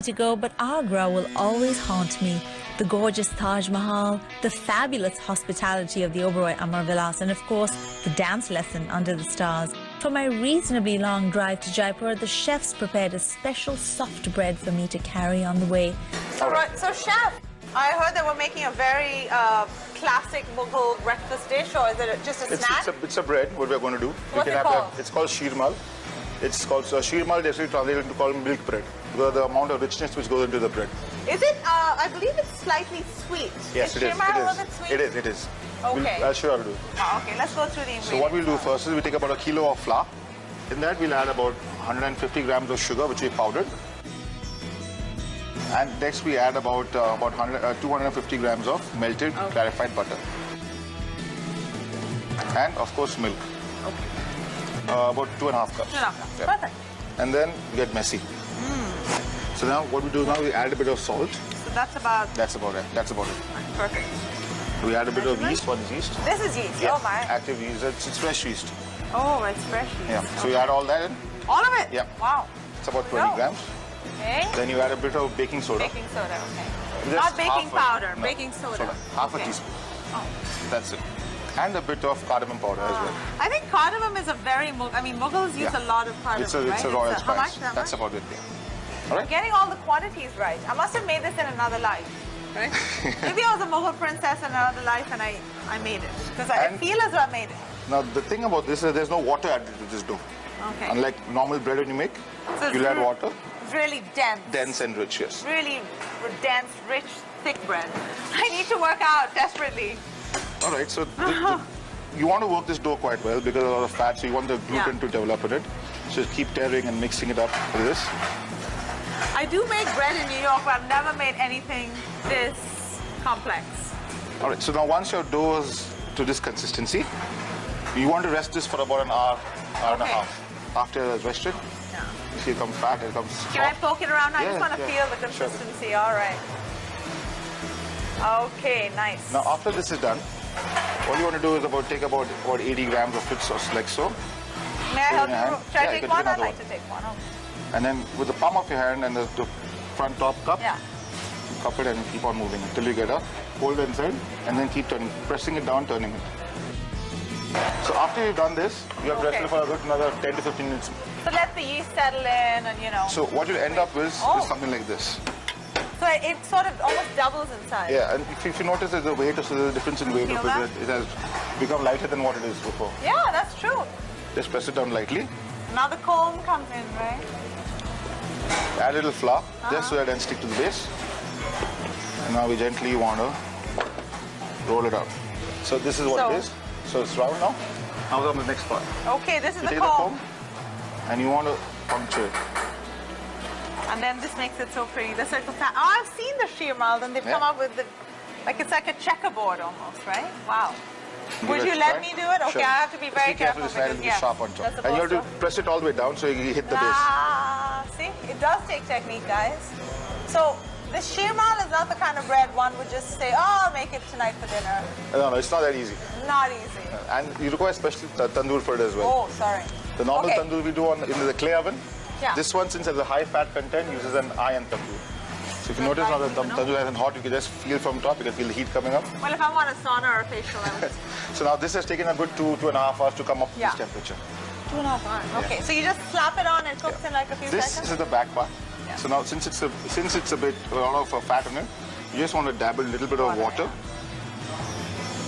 to go, but Agra will always haunt me. The gorgeous Taj Mahal, the fabulous hospitality of the Oberoi Rajvilas, and of course, the dance lesson under the stars. For my reasonably long drive to Jaipur, the chefs prepared a special soft bread for me to carry on the way. So chef, I heard that we're making a very classic Mughal breakfast dish, or is it just a snack? It's a bread, what we're going to do. What's it called? It's called sheermal. It's called sheermal, they actually translated into called milk bread, because of the amount of richness which goes into the bread. Is it, I believe it's slightly sweet. Yes, is it is. Sheermal a little bit sweet? It is. Okay. I'll show you how to do. Oh, okay, let's go through the ingredients. So what we'll do first is we take about a kilo of flour. In that we'll add about 150 grams of sugar, which we powdered. And next we add about 250 grams of melted clarified butter. And of course milk. Okay. About 2.5 cups. 2.5 cups, yeah. Perfect. And then we get messy. So now what we do now, we add a bit of salt. So that's about... That's about it. Perfect. We add a bit of yeast. What is yeast? This is yeast, yeah. Oh my. Active yeast, it's fresh yeast. Oh, it's fresh yeast. Yeah, so you add all that in. All of it? Yeah. Wow. It's about 20 grams. Okay. Then you add a bit of baking soda. Baking soda, okay. Just not baking powder, no, baking soda. Half a teaspoon. Oh. That's it. And a bit of cardamom powder as well. I think cardamom is a very, Mughals use a lot of cardamom, It's a royal spice. How much? That's about it, yeah. All right? I'm getting all the quantities right. I must have made this in another life, right? Maybe I was a Mughal princess in another life and I made it. Because I feel as though I made it. Now, the thing about this is there's no water added to this dough. Okay. Unlike normal bread when you make, so you'll add water. It's really dense. Dense and rich, yes. Really dense, rich, thick bread. I need to work out desperately. All right, so you want to work this dough quite well because of a lot of fat, so you want the gluten to develop in it. So keep tearing and mixing it up with this. I do make bread in New York, but I've never made anything this complex. All right, so now once your dough is to this consistency, you want to rest this for about an hour and a half. After it's rested, you see it comes fat, it comes soft. Can I poke it around? I just want to feel the consistency. Sure. All right. Okay, nice. Now after this is done, all you want to do is take about 80 grams of it, so like so. May I help you? Should I take one? I'd like to take one. Okay. And then with the palm of your hand and the front top cup, you cup it and keep on moving until you get a hold inside, and then keep turning, pressing it down, turning it. So after you've done this, you have to rest it for another 10 to 15 minutes. So let the yeast settle in and, So what you'll end up with is something like this. So it sort of almost doubles in size. Yeah, and if you notice there's a weight, so there's a difference in weight of it. It has become lighter than what it is before. Yeah, that's true. Just press it down lightly. Now the comb comes in, right? Add a little flour, just so that it doesn't stick to the base. And now we gently want to roll it out. So this is what it is. So it's round now. Now we're on the next part. Okay, this is the comb. You take the comb and you want to puncture it. And then this makes it so pretty. The circle pattern. Oh, I've seen the sheermal, and they've come up with it's like a checkerboard almost, right? Wow. Would you let me do it? Okay, I have to be very careful because it'll be sharp on top. And you have to press it all the way down so you hit the base. See, it does take technique, guys. So the sheermal is not the kind of bread one would just say, oh, I'll make it tonight for dinner. No, it's not that easy. Not easy. And you require special tandoor for it as well. Oh, sorry. The normal tandoor we do in the clay oven. Yeah. This one, since it has a high fat content, uses an iron tandoor. So if you notice now the tandoor isn't hot, you can just feel from top, you can feel the heat coming up. Well, if I want a sauna or a facial, so now this has taken a good 2.5 hours to come up to this temperature. 2.5 hours. Okay, so you just slap it on and it cooks in like a few seconds? This is the back part. So now since it's a lot of fat on it, you just want to dabble a little bit of water.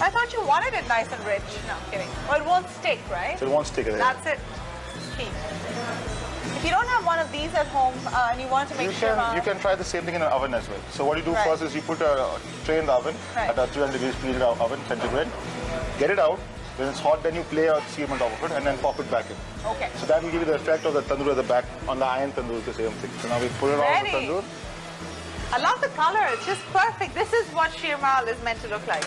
I thought you wanted it nice and rich. No, I'm kidding. Well, it won't stick, right? So it won't stick. That's it. Key. If you don't have one of these at home and you want to make sure... You can try the same thing in an oven as well. So what you do first is you put a tray in the oven at a 300 degrees preheated oven, centigrade. Get it out. When it's hot, then you lay a seam on top of it and then pop it back in. Okay. So that will give you the effect of the tandoor at the back. On the iron tandoor, the same thing. So now we put it on the tandoor. I love the color. It's just perfect. This is what sheermal is meant to look like.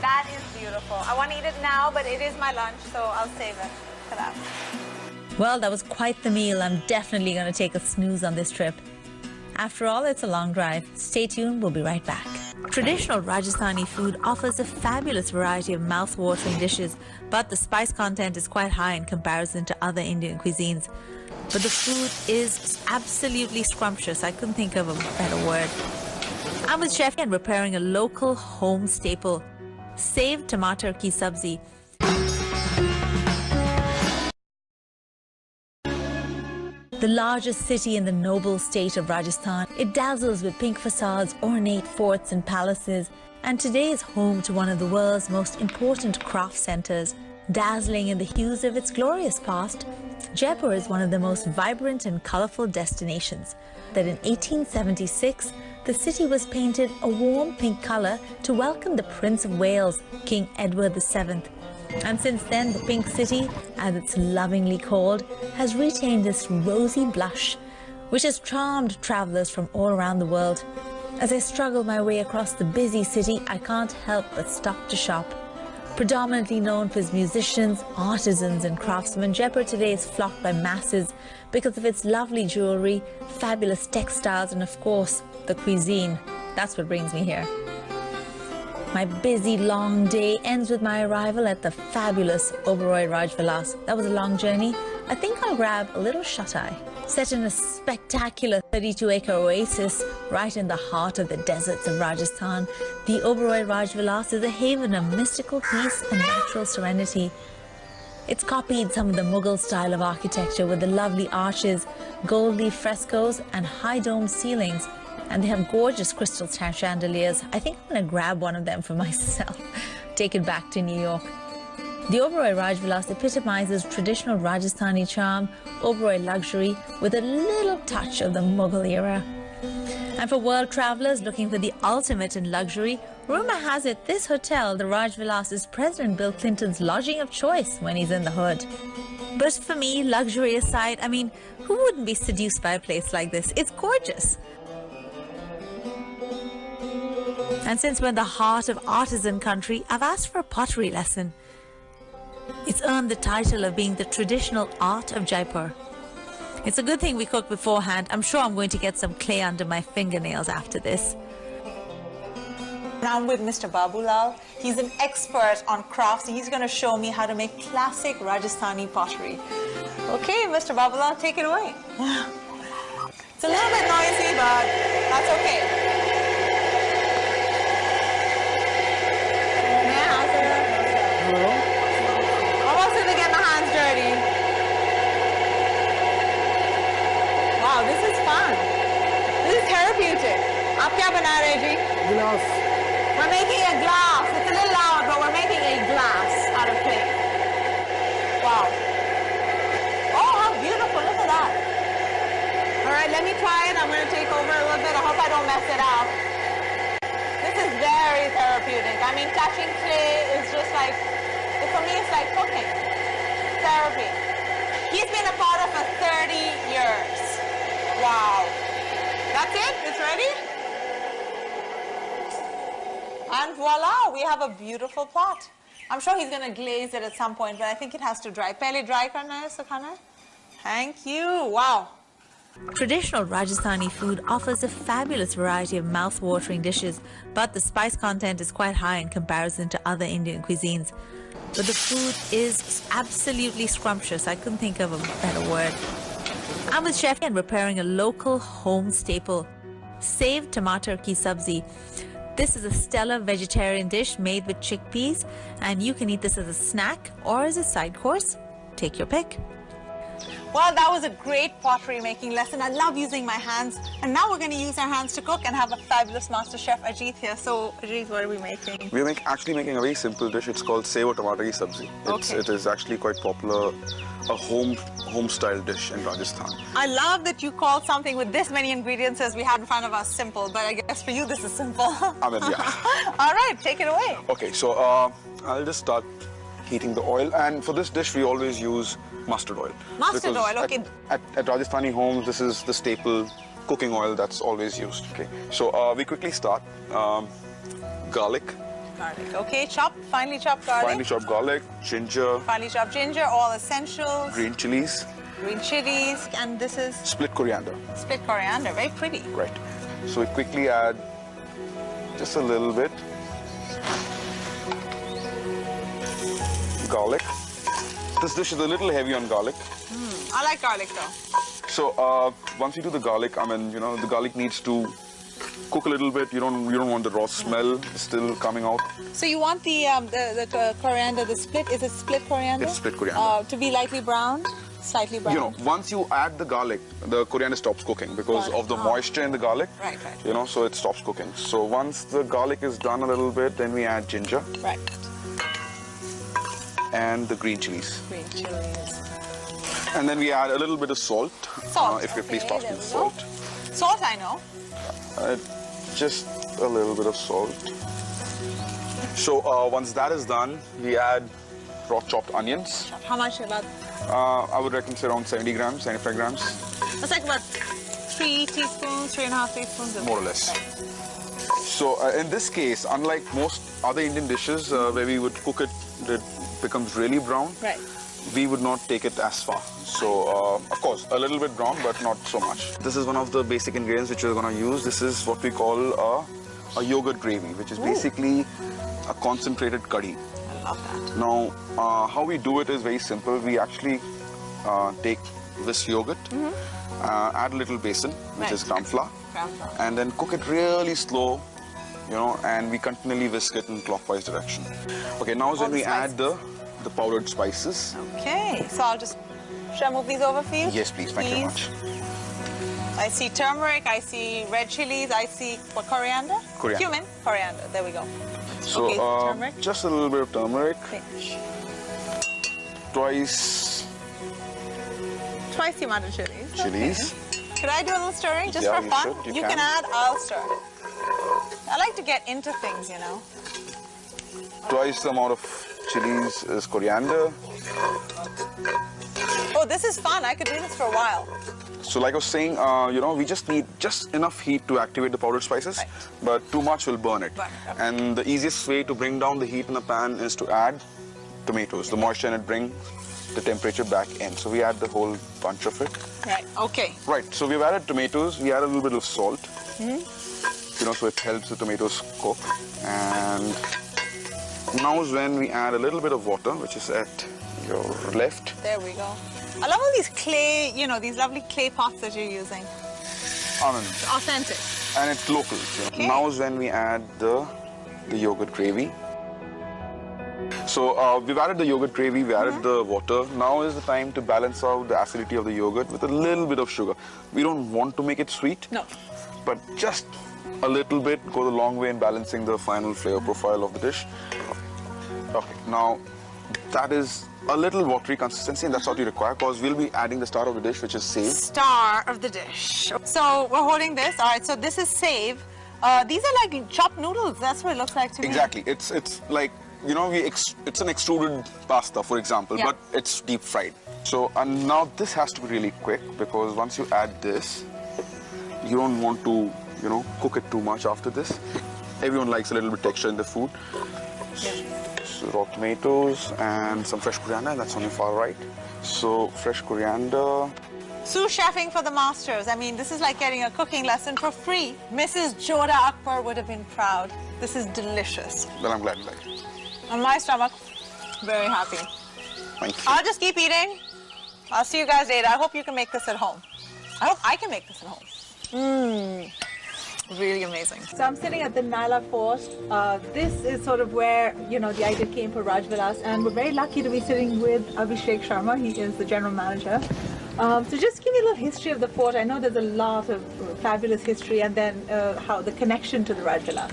That is beautiful. I want to eat it now, but it is my lunch, so I'll save it for that. Well, that was quite the meal. I'm definitely going to take a snooze on this trip. After all, it's a long drive. Stay tuned. We'll be right back. Traditional Rajasthani food offers a fabulous variety of mouth-watering dishes, but the spice content is quite high in comparison to other Indian cuisines. But the food is absolutely scrumptious. I couldn't think of a better word. I'm with Chef and preparing a local home staple, saved tomato ki sabzi. The largest city in the noble state of Rajasthan, it dazzles with pink facades, ornate forts and palaces, and today is home to one of the world's most important craft centres. Dazzling in the hues of its glorious past, Jaipur is one of the most vibrant and colourful destinations. That in 1876, the city was painted a warm pink colour to welcome the Prince of Wales, King Edward VII. And since then, the Pink City, as it's lovingly called, has retained this rosy blush, which has charmed travellers from all around the world. As I struggle my way across the busy city, I can't help but stop to shop. Predominantly known for its musicians, artisans and craftsmen, Jaipur today is flocked by masses because of its lovely jewellery, fabulous textiles and of course, the cuisine. That's what brings me here. My busy, long day ends with my arrival at the fabulous Oberoi Rajvilas. That was a long journey. I think I'll grab a little shut-eye. Set in a spectacular 32-acre oasis right in the heart of the deserts of Rajasthan, the Oberoi Rajvilas is a haven of mystical peace and natural serenity. It's copied some of the Mughal style of architecture with the lovely arches, gold leaf frescoes and high dome ceilings. And they have gorgeous crystal chandeliers. I think I'm going to grab one of them for myself, take it back to New York. The Oberoi Rajvilas epitomizes traditional Rajasthani charm, Oberoi luxury, with a little touch of the Mughal era. And for world travelers looking for the ultimate in luxury, rumor has it this hotel, the Rajvilas, is President Bill Clinton's lodging of choice when he's in the hood. But for me, luxury aside, I mean, who wouldn't be seduced by a place like this? It's gorgeous. And since we're in the heart of artisan country, I've asked for a pottery lesson. It's earned the title of being the traditional art of Jaipur. It's a good thing we cooked beforehand. I'm sure I'm going to get some clay under my fingernails after this. Now I'm with Mr. Babulal. He's an expert on crafts. He's going to show me how to make classic Rajasthani pottery. Okay, Mr. Babulal, take it away. It's a little bit noisy, but that's okay. Wow, this is fun. This is therapeutic. Aap kya bana rahe ji? Glass. We're making a glass. It's a little loud, but we're making a glass out of clay. Wow. Oh, how beautiful. Look at that. All right, let me try it. I'm going to take over a little bit. I hope I don't mess it up. This is very therapeutic. I mean, touching clay is just like, for me, it's like cooking. Therapy. He's been a part of it for 30 years. Wow. That's it? It's ready? And voila, we have a beautiful pot. I'm sure he's going to glaze it at some point, but I think it has to dry. Pehle dry karna hai, sukhana? Thank you. Wow. Traditional Rajasthani food offers a fabulous variety of mouth-watering dishes, but the spice content is quite high in comparison to other Indian cuisines. But the food is absolutely scrumptious. I couldn't think of a better word. I'm with Chef and preparing a local home staple, saved tomato ki sabzi. This is a stellar vegetarian dish made with chickpeas, and you can eat this as a snack or as a side course. Take your pick. Well, that was a great pottery making lesson. I love using my hands. And now we're going to use our hands to cook and have a fabulous master chef, Ajit, here. So, Ajit, what are we making? We're actually making a very simple dish. It's called Sevo Tomato Ki Sabzi. It is actually quite popular, a home-style dish in Rajasthan. I love that you called something with this many ingredients as we had in front of us simple. But I guess for you, this is simple. I mean, yeah. All right, take it away. Okay, so I'll just start heating the oil. And for this dish, we always use mustard oil. Mustard oil, okay. At Rajasthani homes, this is the staple cooking oil that's always used. Okay, so we quickly start. Garlic. Garlic, okay. Finely chopped garlic. Finely chopped garlic, ginger. Finely chopped ginger, all essentials. Green chilies. Green chilies, and this is? Split coriander. Split coriander, very pretty. Right. So we quickly add just a little bit. Garlic. This dish is a little heavy on garlic. I like garlic though. So once you do the garlic, I mean, you know, the garlic needs to cook a little bit. You don't want the raw smell still coming out. So you want the coriander, the split, is it split coriander? It's split coriander. To be lightly browned, slightly browned. You know, once you add the garlic, the coriander stops cooking because of the moisture in the garlic. Right. You know, so it stops cooking. So once the garlic is done a little bit, then we add ginger. Right. And the green chilies. Green chilies. And then we add a little bit of salt. Salt. If you please pass me the salt. Salt, I know. Just a little bit of salt. So once that is done, we add raw chopped onions. How much about? I would reckon it's around 70 grams, 75 grams. That's like about 3 teaspoons, 3.5 teaspoons. More or less. So in this case, unlike most other Indian dishes where we would cook it, it becomes really brown. Right. We would not take it as far. So, of course, a little bit brown, but not so much. This is one of the basic ingredients which we're going to use. This is what we call a yogurt gravy, which is basically a concentrated curry. I love that. Now, how we do it is very simple. We actually take this yogurt, add a little besan, which is gram flour, and then cook it really slow, you know, and we continually whisk it in clockwise direction. Okay, now is when we add the powdered spices. Okay, so should I move these over for you? Yes, please. Thank you very much. I see turmeric, I see red chilies, I see what, coriander? Coriander. Cumin, coriander, there we go. So, okay, turmeric. Just a little bit of turmeric. Pinch. Twice the amount of chilies. Chilies. Okay. Could I do a little stirring just for fun? You can add, I'll stir. I like to get into things, you know. Twice the amount of chilies is coriander. Oh, this is fun. I could do this for a while. So like I was saying, you know, we just need just enough heat to activate the powdered spices, but too much will burn it. And the easiest way to bring down the heat in the pan is to add tomatoes. The moisture in it brings the temperature back in. So we add the whole bunch of it. Right, okay. Right, so we've added tomatoes. We add a little bit of salt. You know, so it helps the tomatoes cook. And now is when we add a little bit of water, which is at your left. There we go. I love all these clay, you know, these lovely clay pots that you're using. It's authentic. And it's local. Okay. Now is when we add the yogurt gravy. So we've added the yogurt gravy, we added the water. Now is the time to balance out the acidity of the yogurt with a little bit of sugar. We don't want to make it sweet. No. But just a little bit goes a long way in balancing the final flavor profile of the dish. Okay, now that is a little watery consistency, and that's what you require because we'll be adding the star of the dish, which is save. Star of the dish. So we're holding this. All right, so this is save. These are like chopped noodles. That's what it looks like to me. Exactly. It's like, you know, it's an extruded pasta, for example, but it's deep fried. So, and now this has to be really quick because once you add this, you don't want to, you know, cook it too much after this. Everyone likes a little bit texture in the food. So raw tomatoes and some fresh coriander, and that's on your far right. So fresh coriander. Sous chefing for the masters. I mean, this is like getting a cooking lesson for free. Mrs. Joda Akbar would have been proud. This is delicious. Well, I'm glad you like it. On my stomach, very happy. Thank you. I'll just keep eating. I'll see you guys later. I hope you can make this at home. I hope I can make this at home. Really amazing. So I'm sitting at the Naila Fort. This is sort of where, you know, the idea came for Rajvilas, and we're very lucky to be sitting with Abhishek Sharma. He is the general manager. So just give me a little history of the fort. I know there's a lot of fabulous history, and then how the connection to the Rajvilas.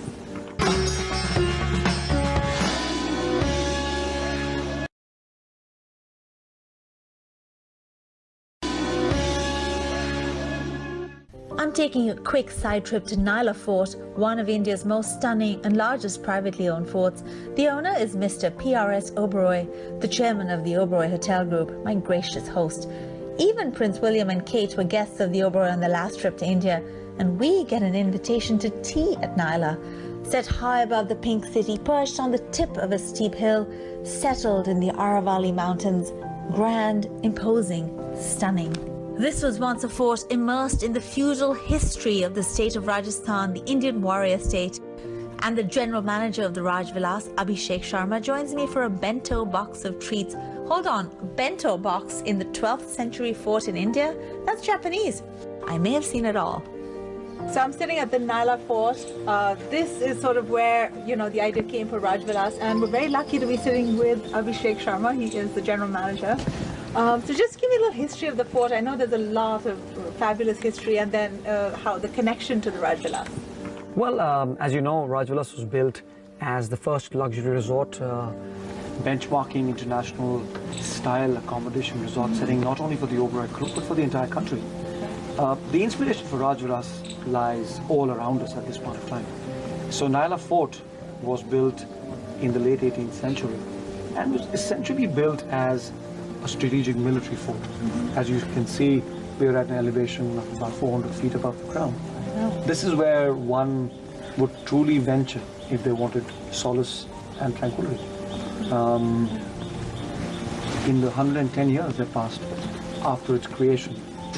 I'm taking a quick side trip to Naila Fort, one of India's most stunning and largest privately owned forts. The owner is Mr. PRS Oberoi, the chairman of the Oberoi Hotel Group, my gracious host. Even Prince William and Kate were guests of the Oberoi on their last trip to India, and we get an invitation to tea at Naila. Set high above the pink city, perched on the tip of a steep hill, settled in the Aravalli Mountains, grand, imposing, stunning. This was once a fort immersed in the feudal history of the state of Rajasthan, the Indian warrior state. And the general manager of the Rajvilas, Abhishek Sharma, joins me for a bento box of treats. Hold on, bento box in the 12th century fort in India? That's Japanese. I may have seen it all. So I'm sitting at the Naila Fort. This is sort of where, you know, the idea came for Rajvilas, and we're very lucky to be sitting with Abhishek Sharma. He is the general manager. So just give me a little history of the fort. I know there's a lot of fabulous history, and then how the connection to the Rajvilas. Well, as you know, Rajvilas was built as the first luxury resort, benchmarking international style accommodation resort setting, not only for the Oberoi group, but for the entire country. The inspiration for Rajvilas lies all around us at this point of time. So Naila Fort was built in the late 18th century and was essentially built as a strategic military fort. As you can see, we're at an elevation of about 400 feet above the ground. This is where one would truly venture if they wanted solace and tranquility. In the 110 years that passed after its creation,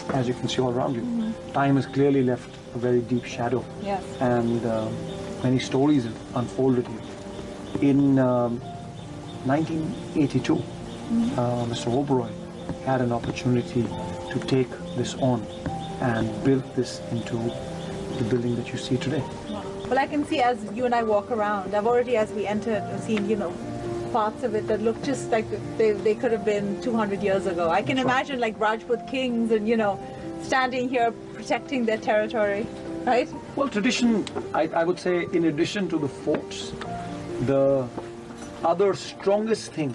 as you can see all around you, time has clearly left a very deep shadow. Yes. And many stories have unfolded here. In 1982, Mr. Oberoi had an opportunity to take this on and build this into the building that you see today. Well, I can see as you and I walk around, I've already, as we entered, seen, you know, parts of it that look just like they could have been 200 years ago. I can imagine like Rajput kings and, you know, standing here protecting their territory, right? Well, tradition, I would say, in addition to the forts, the other strongest thing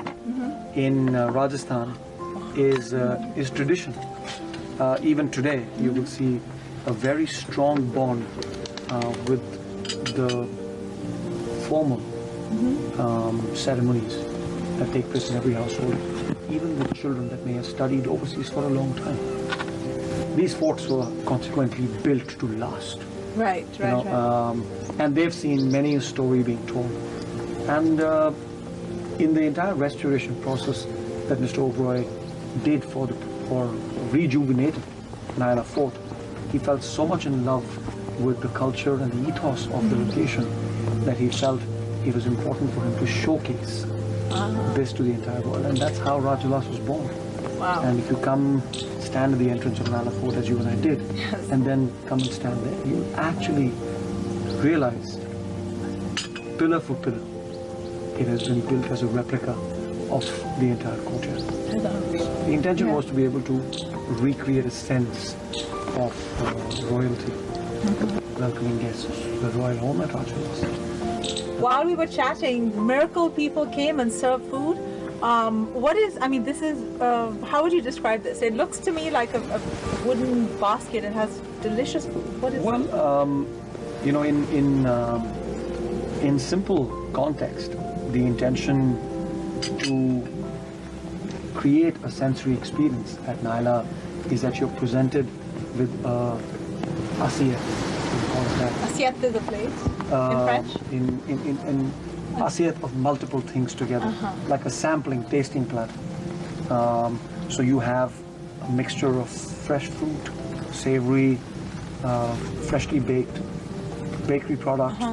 in Rajasthan is tradition. Even today, you will see a very strong bond with the formal ceremonies that take place in every household. Even the children that may have studied overseas for a long time. These forts were consequently built to last. Right. And they've seen many a story being told. And in the entire restoration process that Mr. Oberoi did for rejuvenating Naila Fort, he felt so much in love with the culture and the ethos of the location that he felt it was important for him to showcase this to the entire world. And that's how Rajvilas was born. Wow. And if you come stand at the entrance of Naila Fort, as you and I did, and then come and stand there, you actually realize, pillar for pillar, it has been built as a replica of the entire courtyard. The intention was to be able to recreate a sense of royalty, welcoming guests to the royal home at Rajvilas. While we were chatting, miracle people came and served food. This is, how would you describe this? It looks to me like a wooden basket. It has delicious food. What is it? Well, you know, in simple context, the intention to create a sensory experience at Naila is that you're presented with assiette. Assiette is a plate in French? In assiette of multiple things together, like a sampling, tasting platter. So you have a mixture of fresh fruit, savory, freshly baked bakery products.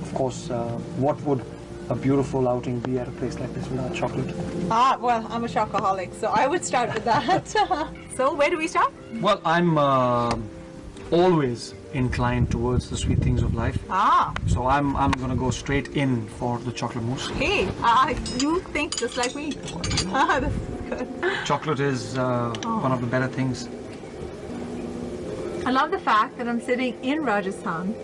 Of course, what would a beautiful outing be at a place like this without chocolate? Well, I'm a chocoholic, so I would start with that. So where do we start? Well, I'm always inclined towards the sweet things of life. So I'm going to go straight in for the chocolate mousse. Hey, you think just like me. This is good. Chocolate is one of the better things. I love the fact that I'm sitting in Rajasthan,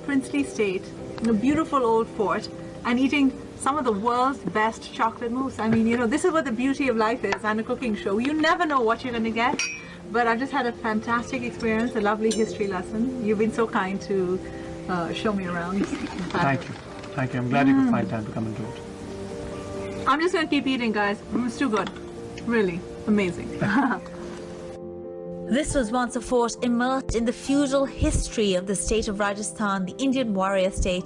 princely state, in a beautiful old fort, and eating some of the world's best chocolate mousse. I mean, you know, this is what the beauty of life is and a cooking show. You never know what you're going to get. But I've just had a fantastic experience, a lovely history lesson. You've been so kind to show me around. Thank you. Thank you. I'm glad you could find time to come and do it. I'm just going to keep eating, guys. It's too good. Really amazing. This was once a fort immersed in the feudal history of the state of Rajasthan, the Indian warrior state.